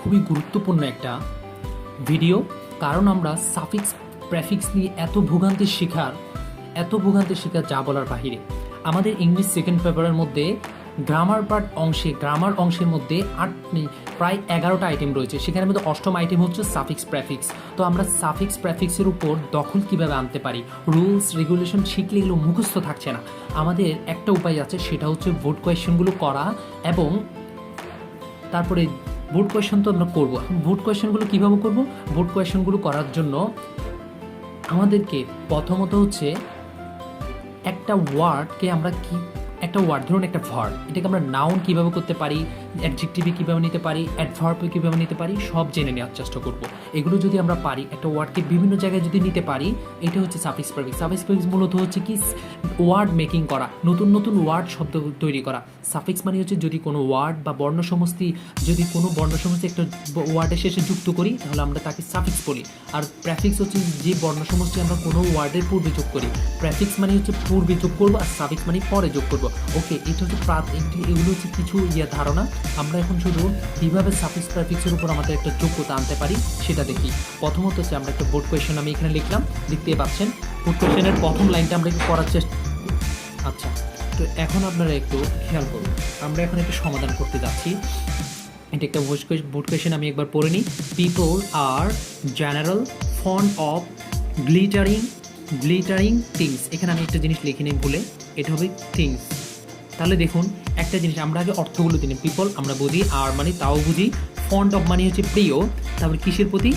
খুবই গুরুত্বপূর্ণ একটা ভিডিও, কারণ আমরা সাফিক্স প্রেফিক্স নিয়ে এত ভোগান্তির শিকার যা বলার বাহিরে। আমাদের ইংলিশ সেকেন্ড পেপারের মধ্যে গ্রামার অংশের মধ্যে প্রায় 11টা আইটেম রয়েছে, সেখানের মধ্যে 8ম আইটেম হচ্ছে সাফিক্স প্রেফিক্স। তো আমরা সাফিক্স প্রেফিক্সের উপর দখল কিভাবে আনতে পারি, রুলস রেগুলেশন শিখলে এগুলো মুখস্থ থাকছে না। আমাদের একটা উপায় আছে, সেটা হচ্ছে বোর্ড কোয়েশ্চেনগুলো করা, এবং তারপরে বোর্ড কোয়েশ্চেন তো আমরা করবো। এখন বোর্ড কোয়েশ্চেনগুলো কীভাবে করবো? বোর্ড কোয়েশ্চেনগুলো করার জন্য আমাদেরকে প্রথমত হচ্ছে একটা ওয়ার্ড ধরুন একটা ভার্ব, এটাকে আমরা নাউন কীভাবে করতে পারি, অ্যাডজেক্টিভে কীভাবে নিতে পারি, অ্যাডভার্বে কীভাবে নিতে পারি, সব জেনে নেওয়ার চেষ্টা করব। এগুলো যদি আমরা পারি, একটা ওয়ার্ডকে বিভিন্ন জায়গায় যদি নিতে পারি, এটা হচ্ছে সাফিক্স প্রেফিক্স। সাফিক্স প্রেফিক্স মূলত হচ্ছে কি ওয়ার্ড মেকিং করা, নতুন নতুন ওয়ার্ড শব্দ তৈরি করা। সাফিক্স মানে হচ্ছে যদি কোনো ওয়ার্ড বা কোনো বর্ণসমষ্টি একটা ওয়ার্ডের শেষে যুক্ত করি, তাহলে আমরা তাকে সাফিক্স বলি। আর প্রেফিক্স হচ্ছে যে বর্ণসমষ্টি আমরা কোনো ওয়ার্ডের পূর্বে যোগ করি। প্রেফিক্স মানে হচ্ছে পূর্বে যোগ করবো, আর সাফিক্স মানে পরে যোগ করবো। ওকে, এটা হচ্ছে এগুলো হচ্ছে কিছু ধারণা। আমরা এখন শুধু কীভাবে সাফিক্স প্রেফিক্সের উপর আমাদের একটা যোগ্যতা আনতে পারি সেটা দেখি। প্রথমত হচ্ছে আমরা একটা বোর্ড কোয়েশ্চেন আমি এখানে লিখলাম, দেখতে পাচ্ছেন। বোর্ড কোয়েশ্চেনের প্রথম লাইনটা আমরা একটু করার চেষ্টা। আচ্ছা, তো এখন আপনারা একটু খেয়াল করুন, আমরা এখন একটা সমাধান করতে যাচ্ছি। এটা একটা বোর্ড কোয়েশ্চেন, আমি একবার পড়ে নিই। People are general fond of glittering things. এখানে আমি একটা জিনিস লিখে নিই ভুলে, এটা হবে থিংস। তাহলে দেখুন একটা জিনিস, আমরা আগে অর্থগুলো দিই। পিপল আমরা বুঝি, আর মানে তাও বুঝি, ফন্ড অফ মানে হচ্ছে প্রিয়, তারপর কিসের প্রতি?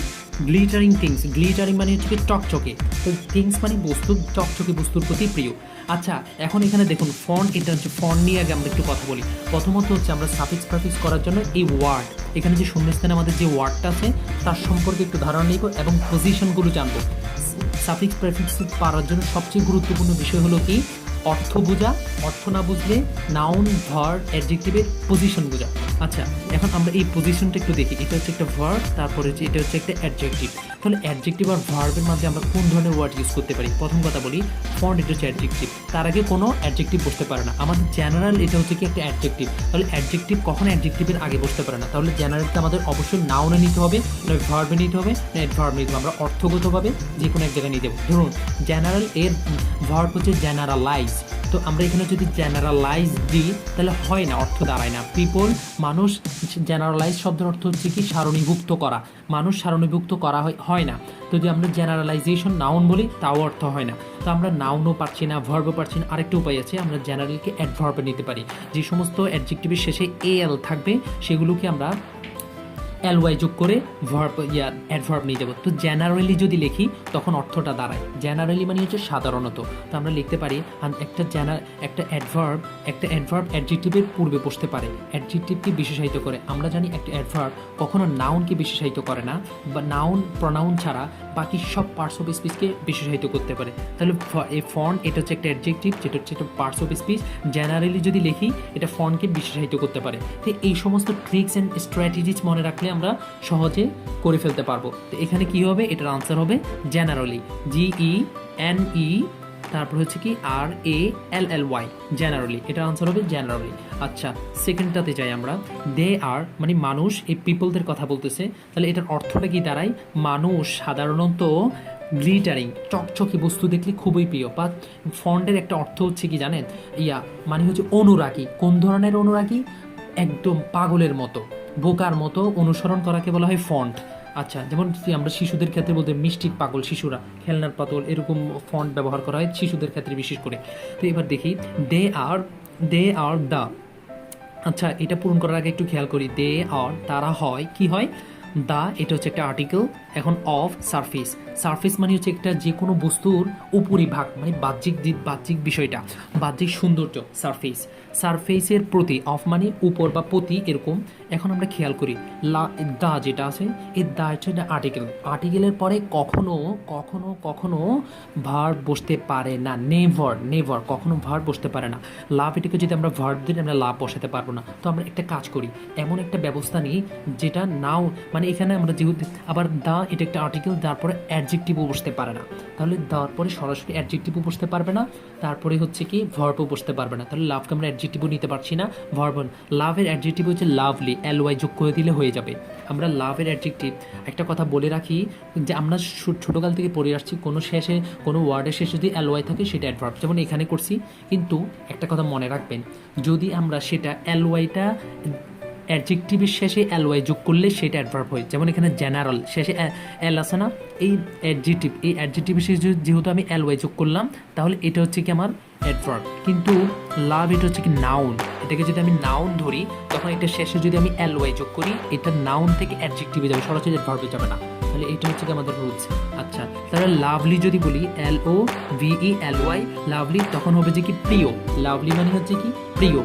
Glittering things. গ্লিটারিং মানে হচ্ছে টকচকে, তো থিংস মানে বস্তু, চকচকে বস্তুর প্রতি প্রিয়। আচ্ছা, এখন এখানে দেখুন ফন্ড, এটা হচ্ছে ফন্ড নিয়ে আগে আমরা একটু কথা বলি। প্রথমত হচ্ছে আমরা সাফিক্স প্রেফিক্স করার জন্য এই ওয়ার্ড, এখানে যে শূন্যস্থানে আমাদের যে ওয়ার্ডটা আছে তার সম্পর্কে একটু ধারণা নিব এবং পজিশনগুলো জানবো। সাফিক্স প্রেফিক্স পারার জন্য সবচেয়ে গুরুত্বপূর্ণ বিষয় হলো কি? অর্থ বোঝা, অর্থ না বুঝলে নাউন ভার্ব অ্যাডজেক্টিভের পজিশন বোঝা। আচ্ছা, এখন আমরা এই পজিশনটা একটু দেখি। এটা হচ্ছে একটা ভার্ব, তারপরে এটা হচ্ছে একটা অ্যাডজেক্টিভ। তাহলে অ্যাডজেক্টিভ আর ভার্বের মধ্যে আমরা কোন ধরনের ওয়ার্ড ইউজ করতে পারি? প্রথম কথা বলি, ফন্ড এটা হচ্ছে অ্যাডজেক্টিভ, তার আগে কোনো অ্যাডজেক্টিভ বসতে পারে না। আমাদের জেনারেল এটা হচ্ছে কি একটা অ্যাডজেক্টিভ, তাহলে অ্যাডজেক্টিভ কখনো অ্যাডজেক্টিভের আগে বসতে পারে না। তাহলে জেনারেলকে আমাদের অবশ্যই নাউনে নিতে হবে, না ভার্বে নিতে হবে, না অ্যাডভার্ব নিতে হবে। আমরা অর্থগতভাবে যে কোনো এক জায়গায় নিয়ে যাবো। ধরুন জেনারেল এর ভার্ব হচ্ছে জেনারালাইজ, তো আমরা এখানে যদি জেনারালাইজ দিই তাহলে হয় না, অর্থ দাঁড়ায় না। পিপল মানুষ, জেনারালাইজ শব্দের অর্থ হচ্ছে কি সারণীভুক্ত করা, মানুষ সারণীভুক্ত করা হয় না। তো যদি আমরা জেনারালাইজেশন নাউন বলি তাও অর্থ হয় না। তো আমরা নাউনও পাচ্ছি না, ভার্বও পাচ্ছি না। আরেকটা উপায় আছে, আমরা জেনারেলকে অ্যাডভার্বে নিতে পারি। যে সমস্ত অ্যাডজেক্টিভের শেষে এল থাকবে সেগুলোকে আমরা এলওয়াই যোগ করে অ্যাডভার্ব নিয়ে যাবো। তো জেনারেলি যদি লিখি তখন অর্থটা দাঁড়ায়, জেনারেলি মানে হচ্ছে সাধারণত। তো আমরা লিখতে পারি একটা অ্যাডভার্ব অ্যাডজেক্টিভের পূর্বে বসতে পারে, অ্যাডজেক্টিভকে বিশেষায়িত করে। আমরা জানি একটা অ্যাডভার্ব কখনো নাউনকে বিশেষায়িত করে না, বা নাউন প্রনাউন ছাড়া বাকি সব পার্টস অফ স্পিচকে বিশেষায়িত করতে পারে। তাহলে এই ফন্ড এটা হচ্ছে একটা অ্যাডজেক্টিভ, যেটা হচ্ছে একটা পার্টস অফ স্পিচ। জেনারেলি যদি লিখি এটা ফন্ডকে বিশেষায়িত করতে পারে। তো এই সমস্ত ট্রিক্স অ্যান্ড স্ট্র্যাটেজিস মনে রাখলে আমরা সহজে করে ফেলতে পারবো। তো এখানে কি হবে? এটার আনসার হবে জেনারেলি, GENE, তারপর হচ্ছে কি RALLY, জেনারেলি। এটার আনসার হবে জেনারেলি। আচ্ছা, সেকেন্ডটাতে যাই আমরা। দে আর মানে মানুষ, এই পিপলদের কথা বলতেছে, তাহলে এটার অর্থটা কি দাঁড়ায়? মানুষ সাধারণত গ্লিটারিং চকচকে বস্তু দেখলে খুবই প্রিয়। বা ফন্ডের একটা অর্থ হচ্ছে কি জানেন? মানে হচ্ছে অনুরাগী। কোন ধরনের অনুরাগী? একদম পাগলের মতো, বোকার মতো অনুসরণ করাকে বলা হয় ফন্ট। আচ্ছা, যেমন আমরা শিশুদের ক্ষেত্রে বলতে মিষ্টির পাগল, শিশুরা খেলনার পাগল, এরকম ফন্ট ব্যবহার করা হয় শিশুদের ক্ষেত্রে বিশেষ করে। তো এবার দেখি দে আর দ্য। আচ্ছা, এটা পূরণ করার আগে একটু খেয়াল করি। দে আর তারা হয়, কি হয়? দা এটা হচ্ছে একটা আর্টিকেল। এখন অফ সারফেস মানে হচ্ছে একটা যে কোনো বস্তুর উপরিভাগ, মানে বাহ্যিক বিষয়টা, বাহ্যিক সৌন্দর্য। সারফেসের প্রতি, অফ মানে উপর বা প্রতি, এরকম। এখন আমরা খেয়াল করি দা যেটা আছে, এই দা হচ্ছে একটা আর্টিকেলের পরে কখনো ভার্ব বসতে পারে না। নেভার কখনো ভার্ব বসতে পারে না। লাভ এটাকে যদি আমরা ভার্ব দিই আমরা লাভ বসাতে পারবো না। তো আমরা একটা কাজ করি, এমন একটা ব্যবস্থা নিই যেটা নাও, মানে এখানে আমরা যেহেতু আবার দা এটা একটা আর্টিকেল, তারপরে অ্যাডজেক্টিভও বসতে পারে না। তাহলে দেওয়ার পরে সরাসরি অ্যাডজেক্টিভও বসতে পারবে না, তারপরে হচ্ছে কি ভার্বও বসতে পারবে না। তাহলে লাভকে আমরা অ্যাডজেক্টিভও নিতে পারছি না, ভার্ব। লাভের অ্যাডজেক্টিভ হচ্ছে লাভলি, LY যোগ করে দিলে হয়ে যাবে। আমরা লাভের অ্যাডজেক্টিভ একটা কথা বলে রাখি যে আমরা ছোটোকাল থেকে পড়ে আসছি কোনো শেষে কোনো ওয়ার্ডের শেষে যদি এলওয়াই থাকে সেটা অ্যাডভার্ব, যেমন এখানে করছি। কিন্তু একটা কথা মনে রাখবেন, যদি আমরা সেটা এলওয়াইটা অ্যাডজেক্টিভের শেষে এলওয়াই যোগ করলে সেটা অ্যাডভার্ব হয়। যেমন এখানে জেনারেল শেষে এল আছে না, এই অ্যাডজেক্টিভের শেষে যেহেতু আমি এলওয়াই যোগ করলাম তাহলে এটা হচ্ছে কি আমার অ্যাডভার্ব। কিন্তু লাভ এটা হচ্ছে কি নাউন, এটাকে যদি আমি নাউন ধরি তখন এটা শেষে যদি আমি এলওয়াই যোগ করি এটা নাউন থেকে অ্যাডজেক্টিভে যাবে, সরাসরি অ্যাডভার্বে যাবে না। তাহলে এটা হচ্ছে কি আমাদের রুলস। আচ্ছা, তাহলে লাভলি যদি বলি LOVELY লাভলি, তখন হবে যে কি প্রিয়। লাভলি মানে হচ্ছে কি প্রিয়,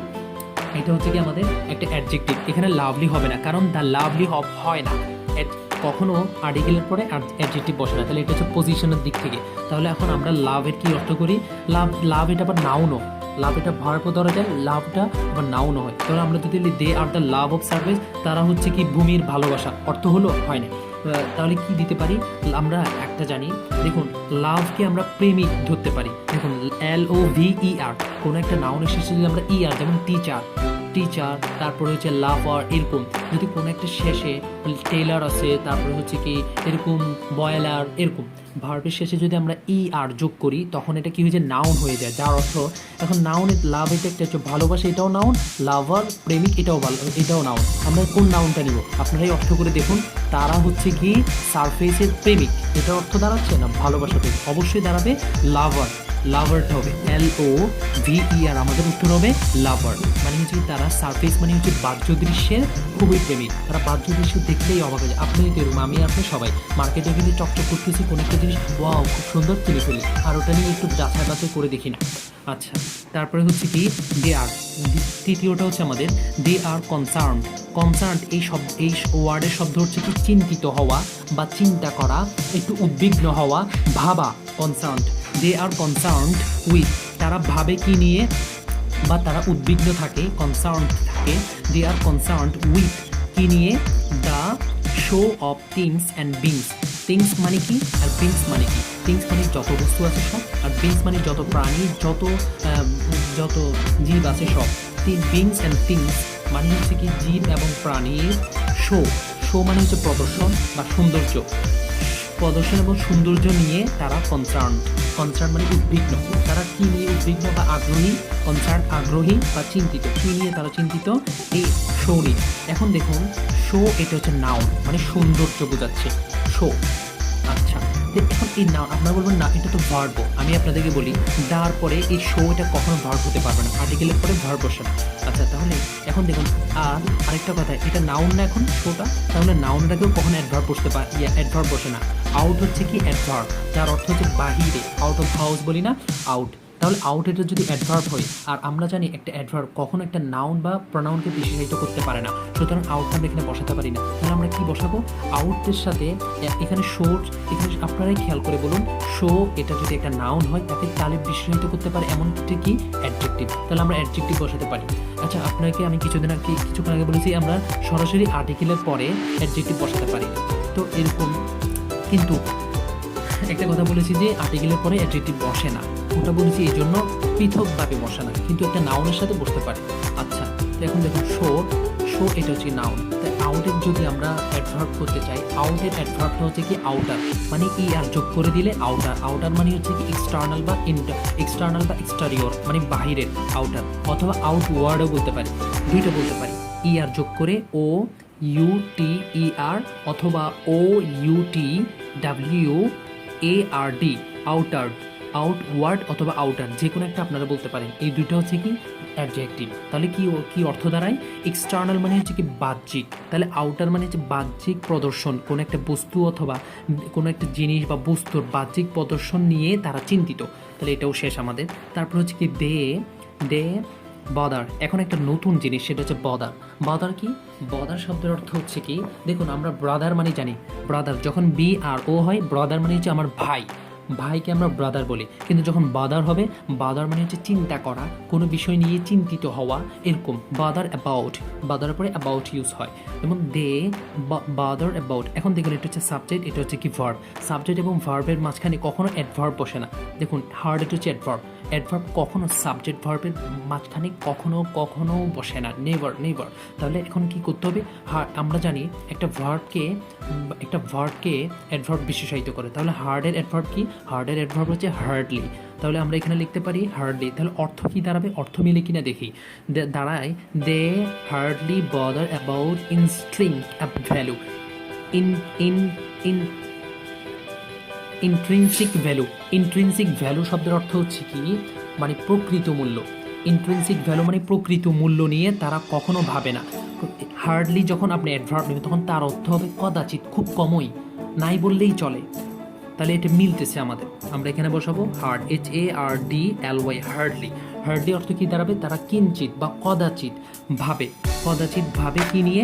এটা হচ্ছে কি আমাদের একটা অ্যাডজেক্টিভ। এখানে লাভলি হবে না, কারণ দ্য লাভলি হয় না, কখনো আর্টিকেলের পরে অ্যাডজেক্টিভ বসে না। তাহলে এটা হচ্ছে পজিশনের দিক থেকে। তাহলে এখন আমরা লাভের কি অর্থ করি, লাভ এটা আবার নাউনও, লাভ এটা ভার্বও ধরা যায়, লাভটা আবার নাউনও হয়। তাহলে আমরা যদি they are the love of service, তারা হচ্ছে কি ভূমির ভালোবাসা, অর্থ হলো হয় না। তাহলে কি দিতে পারি, আমরা একটা জানি, দেখুন লাভকে আমরা প্রেমিক ধরতে পারি। দেখুন LOVER, কোনো একটা নাউনের শেষে যদি আমরা ER, যেমন টিচার, তারপরে হচ্ছে লাভার, এরকম যদি কোনো একটা শেষে টেইলার আছে, তারপরে হচ্ছে কি এরকম বয়লার, এরকম ভার্বের শেষে যদি আমরা ER যোগ করি তখন এটা কি হয়ে যায়, নাউন হয়ে যায়। যার অর্থ এখন নাউনের লাভ এটা একটা হচ্ছে ভালোবাসা, এটাও নাউন, লাভার প্রেমিক এটাও নাউন। আমরা কোন নাউনটা নিব আপনারাই অর্থ করে দেখুন। তারা হচ্ছে কি সারফেসের প্রেমিক, এটা অর্থ দাঁড়াচ্ছে না ভালোবাসা প্রেমিক, অবশ্যই দাঁড়াবে লাভারটা হবে LOVER, আমাদের উত্তর হবে লাভার। মানে হচ্ছে তারা সারফেস মানে হচ্ছে বাহ্য দৃশ্যের খুবই প্রেমিক, তারা বাহ্য দৃশ্য দেখলেই অবাক হয়ে যায়। আপনি এরকম, আমি আপনি সবাই মার্কেটে গেলে চকচক করতেছি কোনো একটা জিনিস, ওয়াও খুব সুন্দর কিনে ফেলি, আর ওটা নিয়ে একটু যাচাই করে দেখি না। আচ্ছা, তারপরে হচ্ছে কি দে আর, তৃতীয়টা হচ্ছে আমাদের দে আর কনসার্নড। এই ওয়ার্ডের শব্দ হচ্ছে কি চিন্তিত হওয়া বা চিন্তা করা, একটু উদ্বিগ্ন হওয়া, ভাবা, concerned. They are concerned with, তারা ভাবে কি নিয়ে বা তারা উদ্বিগ্ন থাকে, কনসার্নড থাকে। দে আর কনসার্নড উইথ কি নিয়ে, the show off things and beings. Things মানে কি আর বিংস মানে কি, থিংস মানে যত বস্তু আছে সব, আর বিংস মানে যত প্রাণী, যত জীব আছে সব। বিংস অ্যান্ড থিংস মানে হচ্ছে কি জীব এবং প্রাণীর শো মানে হচ্ছে প্রদর্শন বা সৌন্দর্য, প্রদর্শন এবং সৌন্দর্য নিয়ে তারা কনসার্ন মানে উদ্বিগ্ন। তারা কি নিয়ে উদ্বিগ্ন বা আগ্রহী, কনসার্ন আগ্রহী বা চিন্তিত, কি নিয়ে তারা চিন্তিত, এই শো নিয়ে। এখন দেখুন শো এটা হচ্ছে নাউন, মানে সৌন্দর্য বোঝাচ্ছে শো। আচ্ছা, এখন এই নাউন আপনারা বলবেন না এটা তো ভার্ব, আমি আপনাদেরকে বলি দার পরে এই শো এটা কখনো ভার্ব হতে পারবে না, আর্টিকেলের পরে ভার্ব বসে না। আচ্ছা, তাহলে এখন দেখুন আর আরেকটা কথা, এটা নাউন না এখন শোটা, তাহলে নাউনটাকেও কখনো অ্যাডভার্ব বসতে পারে, অ্যাডভার্ব বসে না। আউট হচ্ছে কি অ্যাডভার্ব, যার অর্থ হচ্ছে বাহিরে, আউট অফ হাউস বলি না, আউট। তাহলে আউট এটা যদি অ্যাডভার্ব হয়, আর আমরা জানি একটা অ্যাডভার্ব কখনো একটা নাউন বা প্রনাউনকে বিশেষায়িত করতে পারে না, সুতরাং আউটটা আমরা এখানে বসাতে পারি না। তাহলে আমরা কি বসাবো, আউটের সাথে এখানে এখানে আপনারাই খেয়াল করে বলুন, শো এটা যদি একটা নাউন হয় তাহলে বিশেষায়িত করতে পারে এমন কি অ্যাডজেক্টিভ, তাহলে আমরা অ্যাডজেক্টিভ বসাতে পারি। আচ্ছা, আপনাকে আমি কিছুক্ষণ আগে বলেছি আমরা সরাসরি আর্টিকেলের পরে অ্যাডজেক্টিভ বসাতে পারি, তো এরকম। কিন্তু একটা কথা বলেছি যে আর্টিকেলের পরে অ্যাডজেক্টিভ বসে না, ওটা বলেছি এই জন্য পৃথকভাবে বসে না, কিন্তু একটা নাউনের সাথে বসতে পারে। আচ্ছা, তো এখন দেখুন শো এটা হচ্ছে নাউন, তাই আউটের যদি আমরা অ্যাডভার্ব করতে চাই, আউটের অ্যাডভার্বটা হচ্ছে কি আউটার, মানে ER যোগ করে দিলে আউটার মানে হচ্ছে কি এক্সটার্নাল বা এক্সটারিয়র, মানে বাহিরের আউটার, অথবা আউটওয়ার্ডও বলতে পারি, দুইটা বলতে পারি। ER যোগ করে OUTER অথবা OUTWARD, আউটওয়ার্ড অথবা আউটার, যে কোনো একটা আপনারা বলতে পারেন। এই দুইটা হচ্ছে কি অ্যাডজেক্টিভ। তাহলে কি অর্থ দাঁড়ায়, এক্সটার্নাল মানে হচ্ছে কি বাহ্যিক, তাহলে আউটার মানে হচ্ছে বাহ্যিক প্রদর্শন, কোনো একটা বস্তু অথবা কোনো একটা জিনিস বা বস্তুর বাহ্যিক প্রদর্শন নিয়ে তারা চিন্তিত। তাহলে এটাও শেষ আমাদের। তারপর হচ্ছে কি দে বদার। এখন একটা নতুন জিনিস, সেটা হচ্ছে বদার কি, বদার শব্দের অর্থ হচ্ছে কি, দেখুন আমরা ব্রাদার মানে জানি, ব্রাদার যখন BRO হয়, ব্রাদার মানে হচ্ছে আমার ভাই, ভাইকে আমরা ব্রাদার বলি, কিন্তু যখন বাদার হবে, বাদার মানে হচ্ছে চিন্তা করা, কোনো বিষয় নিয়ে চিন্তিত হওয়া, এরকম। বাদার অ্যাবাউট, বাদার পরে অ্যাবাউট ইউজ হয়, যেমন দে বাদার অ্যাবাউট। এখন দেখুন এটা হচ্ছে সাবজেক্ট, এটা হচ্ছে কি ভার্ব। সাবজেক্ট এবং ভার্বের মাঝখানে কখনো অ্যাডভার্ব বসে না। দেখুন হার্ড, এটা হচ্ছে অ্যাডভার্ব। অ্যাডভার্ব কখনো সাবজেক্ট ভার্বের মাঝখানে কখনো বসে না, নেভার নেভার। তাহলে এখন কি করতে হবে, আমরা জানি একটা ভার্বকে অ্যাডভার্ব বিশেষায়িত করে। তাহলে হার্ডের অ্যাডভার্ব কি, হার্ডের অ্যাডভার্ব হচ্ছে হার্ডলি। তাহলে আমরা এখানে লিখতে পারি হার্ডলি। তাহলে অর্থ কি দাঁড়াবে, অর্থ মিলে কিনা দেখি। দাঁড়ায় they hardly bother about value, intrinsic value. Intrinsic value শব্দের অর্থ হচ্ছে কি, মানে প্রকৃত মূল্য। ইন্ট্রিনসিক ভ্যালু মানে প্রকৃত মূল্য নিয়ে তারা কখনো ভাবে না। হার্ডলি যখন আপনি অ্যাডভার্ব নেবেন তখন তার অর্থ হবে কদাচিৎ, খুব কমই, নাই বললেই চলে। তাহলে এটা মিলতেছে আমাদের। আমরা এখানে বসাবো হার্ড, HARDLY, হার্ডলি। হার্ডলি অর্থ কি দাঁড়াবে, তারা কিঞ্চিত বা কদাচিৎ ভাবে। কদাচিৎ ভাবে কি নিয়ে,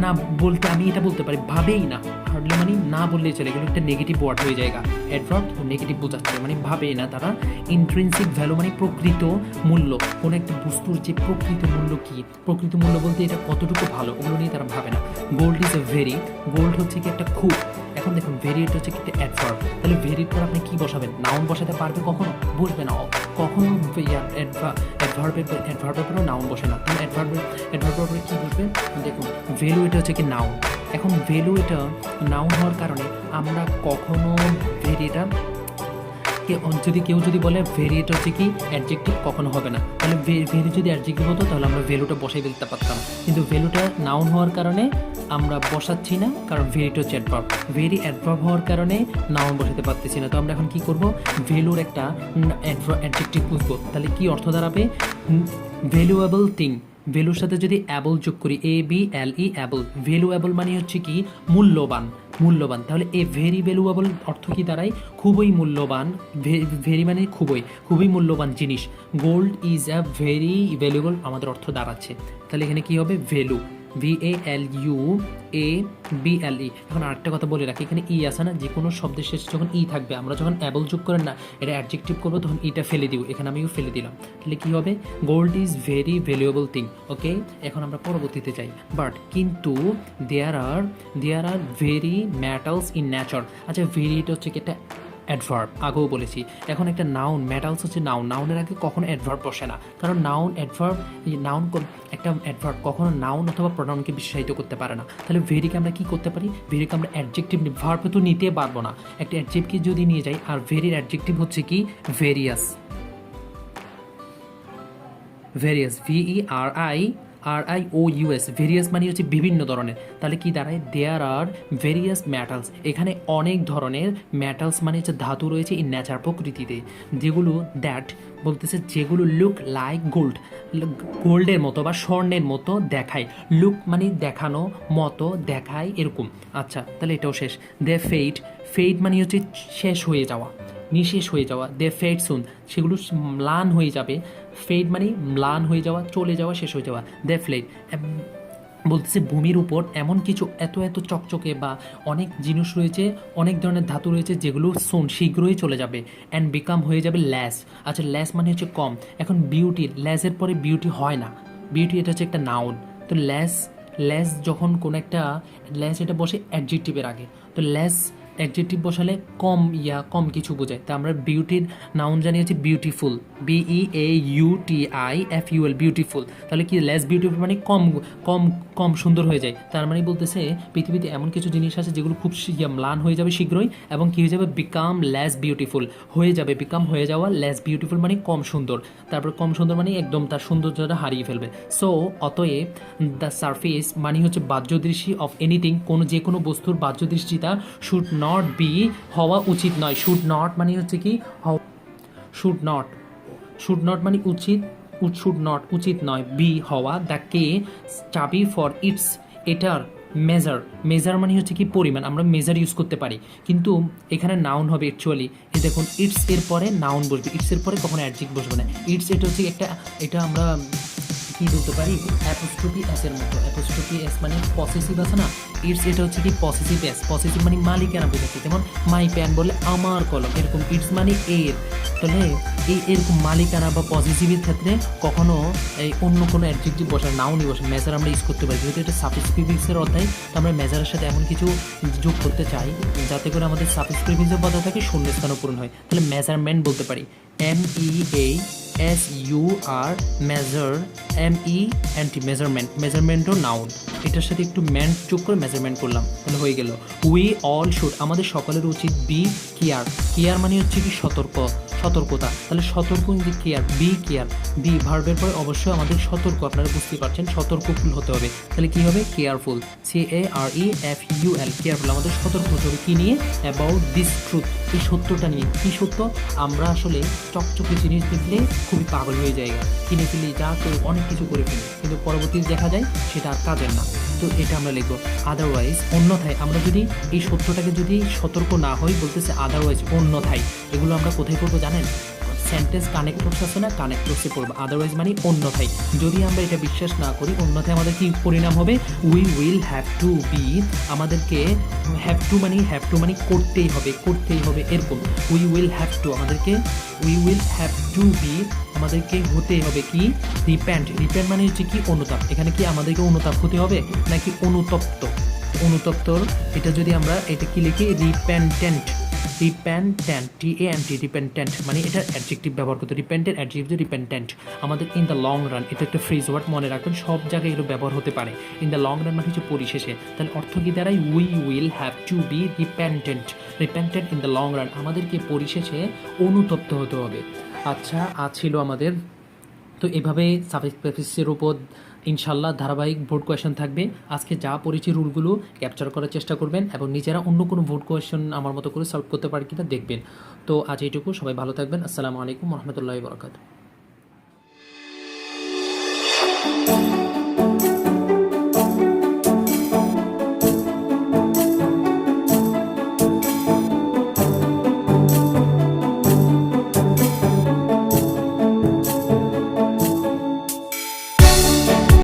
না বলতে আমি এটা বলতে পারি ভাবেই না। হার্ডলি মানে না বললেই চলে, এগুলো একটা নেগেটিভ ওয়ার্ড হয়ে যায়। অ্যাডভার্ব নেগেটিভ বোঝাচ্ছে, মানে ভাবেই না তারা। ইন্ট্রিনসিক ভ্যালু মানে প্রকৃত মূল্য, কোনো একটা বস্তুর যে প্রকৃত মূল্য কি, প্রকৃত মূল্য বলতে এটা কতটুকু ভালো, ওগুলো নিয়ে তারা ভাবে না। Gold is a very, gold হচ্ছে কি একটা খুব। এখন দেখুন ভেরি, এটা হচ্ছে একটা অ্যাডভার্ব। তাহলে ভেরির পর আপনি কি বসাবেন, নাউন বসাতে পারবে কখনো, বসবে না কখনো। অ্যাডভার্বের পরে নাউন বসে না। অ্যাডভার্বের পরে কী বসবে, দেখুন ভ্যালু, এটা হচ্ছে কি নাউন। এখন ভ্যালু এটা নাউন হওয়ার কারণে আমরা কখনো ভেরিটা যদি কেউ বলে ভেরি এটা হচ্ছে কি অ্যাডজেক্টিভ, কখনো হবে না। তাহলে ভেরি যদি অ্যাডজেক্টিভ হতো তাহলে আমরা ভ্যালুটা বসাই ফেলতে পারতাম, কিন্তু ভ্যালুটা নাউন হওয়ার কারণে আমরা বসাচ্ছি না, কারণ ভেরিটা হচ্ছে অ্যাডভার্ব। ভেরি অ্যাডভার্ব হওয়ার কারণে নাউন বসাতে পারতেছি না। তো আমরা এখন কি করব, ভ্যালুর একটা অ্যাডজেক্টিভ বুঝবো। তাহলে কি অর্থ দাঁড়াবে, ভ্যালুয়েবল থিং। ভ্যালুর সাথে যদি অ্যাবল যোগ করি, ABLE অ্যাবল, ভ্যালুয়েবল মানে হচ্ছে কি মূল্যবান, মূল্যবান। তাহলে এ ভেরি ভ্যালুয়েবল অর্থ কি দাঁড়ায়, খুবই মূল্যবান। ভেরি মানে খুবই মূল্যবান জিনিস। Gold is a very valuable আমাদের অর্থ দাঁড়াচ্ছে। তাহলে এখানে কি হবে, ভ্যালু, VALUABLE। এখন আরেকটা কথা বলে রাখি, এখানে ই আসে না, যে কোনো শব্দের শেষে যখন ই থাকবে, আমরা যখন অ্যাবল যোগ করেন না, এটা অ্যাডজেক্টিভ করবো, তখন ইটা ফেলে দিব। এখানে আমিও ফেলে দিলাম। তাহলে কি হবে, gold is very valuable thing. Okay, এখন আমরা পরবর্তীতে যাই। বাট কিন্তু there are very metals in nature. আচ্ছা, ভেরি এটা হচ্ছে কি একটা অ্যাডভার্ব, আগেও বলেছি। এখন একটা নাউন, মেটালস হচ্ছে নাউন, নাউনের আগে কখনো অ্যাডভার্ব বসে না, কারণ একটা অ্যাডভার্ব কখনো নাউন অথবা প্রোনাউনকে বিশেষায়িত করতে পারে না। তাহলে ভেরিকে আমরা কি করতে পারি, ভেরিকে আমরা অ্যাডজেক্টিভ, ভার্ব তো নিতে পারবো না, একটা অ্যাডজেক্টিভকে যদি নিয়ে যাই, আর ভেরির অ্যাডজেক্টিভ হচ্ছে কি ভেরিয়াস, VERIOUS, ভেরিয়াস মানে হচ্ছে বিভিন্ন ধরনের। তাহলে কি দাঁড়ায়, দেয়ার আর ভেরিয়াস মেটালস, এখানে অনেক ধরনের মেটালস মানে হচ্ছে ধাতু রয়েছে ইন নেচার, প্রকৃতিতে, যেগুলো বলতেছে যেগুলো লুক লাইক গোল্ড, গোল্ডের মতো বা স্বর্ণের মতো দেখায়। লুক মানে দেখানো, মতো দেখায়, এরকম। আচ্ছা, তাহলে এটাও শেষ। দে ফেড মানে হচ্ছে শেষ হয়ে যাওয়া, নিঃশেষ হয়ে যাওয়া। দে ফেড সুন, সেগুলো ম্লান হয়ে যাবে। ফেড মানে ম্লান হয়ে যাওয়া, চলে যাওয়া, শেষ হয়ে যাওয়া। দে ফ্লেড বলতেছে ভূমির উপর এমন কিছু এত চকচকে বা অনেক জিনিস রয়েছে, অনেক ধরনের ধাতু রয়েছে, যেগুলো সুন শীঘ্রই চলে যাবে, অ্যান্ড বিকাম হয়ে যাবে ল্যাস। আচ্ছা, ল্যাস মানে হচ্ছে কম। এখন বিউটি, ল্যাসের পরে বিউটি হয় না, বিউটি এটা হচ্ছে একটা নাউন। তো ল্যাস যখন কোনো একটা ল্যাস এটা বসে অ্যাডজেক্টিভের আগে, তো ল্যাস অ্যাডজেক্টিভ বসালে কম কিছু বোঝায়। তা আমরা বিউটির নাউন জানি হচ্ছে বিউটিফুল, BEAUTIFUL, বিউটিফুল। তাহলে কি লেস বিউটিফুল মানে কম সুন্দর হয়ে যায়। তার মানে বলতেছে পৃথিবীতে এমন কিছু জিনিস আছে যেগুলো খুব ম্লান হয়ে যাবে শীঘ্রই, এবং কি হয়ে যাবে, বিকাম লেস বিউটিফুল হয়ে যাবে। বিকাম হয়ে যাওয়া, লেস বিউটিফুল মানে কম সুন্দর। তারপর কম সুন্দর মানে একদম তার সৌন্দর্যটা হারিয়ে ফেলবে। সো অতএব দ্য সারফেস মানে হচ্ছে বাহ্যদৃষ্টি অফ এনিথিং, যে কোনো বস্তুর বাহ্যদৃষ্টিতা শুড নট বি, হওয়া উচিত নয়। শুড নট মানে হচ্ছে কি, শুড নট মানে উচিত নয়। বি হওয়া, দ্য কে চাবি ফর ইটস, এটার মেজার মানে হচ্ছে কি পরিমাণ, আমরা মেজার ইউজ করতে পারি, কিন্তু এখানে নাউন হবে অ্যাকচুয়ালি। এই দেখুন ইটস এর পরে নাউন বসবে, ইটস এর পরে কখনো অ্যাডজেক্টিভ বসবে না। ইটস এটা হচ্ছে এটা আমরা কি বলতে পারি অ্যাপোস্ট্রফি এস এর মতো। অ্যাপোস্ট্রফি এস মানে পসেসিভ আছে না, এটা হচ্ছে কি পসেসিভ এস। পসেসিভ মানে মালিকানা বোঝাচ্ছে, যেমন মাই প্যান বলে আমার কলম, এরকম ইটস মানে এর। তাহলে এরকম মালিকানা বা পজিটিভের ক্ষেত্রে কখনো এই অন্য কোনো অ্যাডজেক্টিভ বসার নাউনই বসে মেজার আমরা ইউজ করতে পারি। যেহেতু এটা সাফিক্স প্রিফিক্সের অধ্যায়, তো আমরা মেজারের সাথে এমন কিছু যোগ করতে চাই যাতে করে আমাদের সাফিক্স প্রিফিক্সের পদে থাকে, শূন্যস্থানও পূরণ হয়। তাহলে মেজারমেন্ট বলতে পারি, MEASUR মেজার, MENT মেজারমেন্ট। মেজারমেন্টও নাউন, এটার সাথে একটু মেন্ট যোগ করে মেজারমেন্ট করলাম, তাহলে হয়ে গেল। উই অল শুড আমাদের সকলের উচিত বি কেয়ার। কেয়ার মানে হচ্ছে কি সতর্কতা। তাহলে সতর্ক যে কেয়ার, বি কেয়ার, বি ভার্বের পরে অবশ্যই আমাদের সতর্ক, আপনারা বুঝতে পারছেন সতর্কফুল হতে হবে। তাহলে কি হবে কেয়ারফুল, CAREFUL কেয়ারফুল। আমাদের সতর্ক হতে হবে কি নিয়ে, অ্যাবাউট দিস ট্রুথ এই সত্যটা নিয়ে। কি সত্য, আমরা আসলে চকচকে জিনিস দেখলে খুবই পাগল হয়ে যায়, কিনে ফেলি, যা কেউ অনেক কিছু করে ফেলি, কিন্তু পরবর্তীতে দেখা যায় সেটা আর কাজের না। তো এটা আমরা লিখবো। আদারওয়াইজ অন্যথায়, আমরা যদি এই সত্যটাকে যদি সতর্ক না হই, বলতেছে আদারওয়াইজ অন্যথায়। এগুলো আমরা কোথায় পড়বো জানেন, সেন্টেন্স কানেক্টরস আছে না, কানেক্টরসে পড়বো। আদারওয়াইজ মানে অন্যথায়। যদি আমরা এটা বিশ্বাস না করি, অন্যথায় আমাদের কি পরিণাম হবে, we will have to be, আমাদেরকে হ্যাভ টু মানে করতেই হবে এরকম। We will have to be, আমাদেরকে হতে হবে কি রিপেন্ট মানে হচ্ছে কি অনুতাপ। এখানে কি আমাদেরকে অনুতাপ হতে হবে নাকি অনুতপ্তর, এটা যদি আমরা এটা কি লিখি রিপেন্টেন্ট, রিপেন্টেন্ট মানে এটা অ্যাডজেক্টিভ ব্যবহার করতে, রিপেন্টেন্ট অ্যাডজেক্টিভ রিপেন্টেন্ট। আমাদের ইন দ্য লং রান, এটা একটা ফ্রেজ ওয়ার্ড, মনে রাখবেন সব জায়গায় এগুলো ব্যবহার হতে পারে। ইন দ্য লং রান মানে হচ্ছে পরিশেষে। তাহলে অর্থ কি দাঁড়ায়, we will have to B repentant in the long run, আমাদেরকে পরিশেষে অনুতপ্ত হতে হবে। আচ্ছা, আজ ছিল আমাদের, তো এভাবে সাফিক্স প্রিফিক্সের উপর ইনশাল্লাহ ধারাবাহিক বোর্ড কোয়েশন থাকবে। আজকে যা পড়েছি রুলগুলো ক্যাপচার করার চেষ্টা করবেন এবং নিজেরা অন্য কোনো বোর্ড কোয়েশন আমার মতো করে সলভ করতে পারে কিনা দেখবেন। তো আজ এইটুকু, সবাই ভালো থাকবেন। আসসালামু আলাইকুম রহমতুল্লাহি ওয়া বারাকাতুহু।